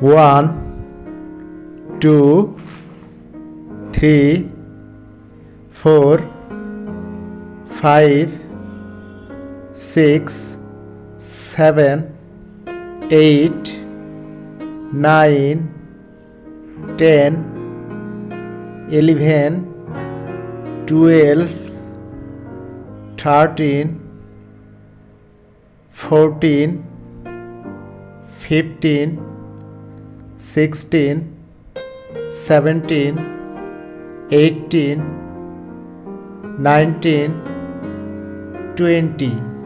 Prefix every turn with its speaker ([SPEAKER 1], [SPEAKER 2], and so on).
[SPEAKER 1] 1 2 3 4 5 6 7 8 9 10 11 12 13 14 15 16 17 18 19 20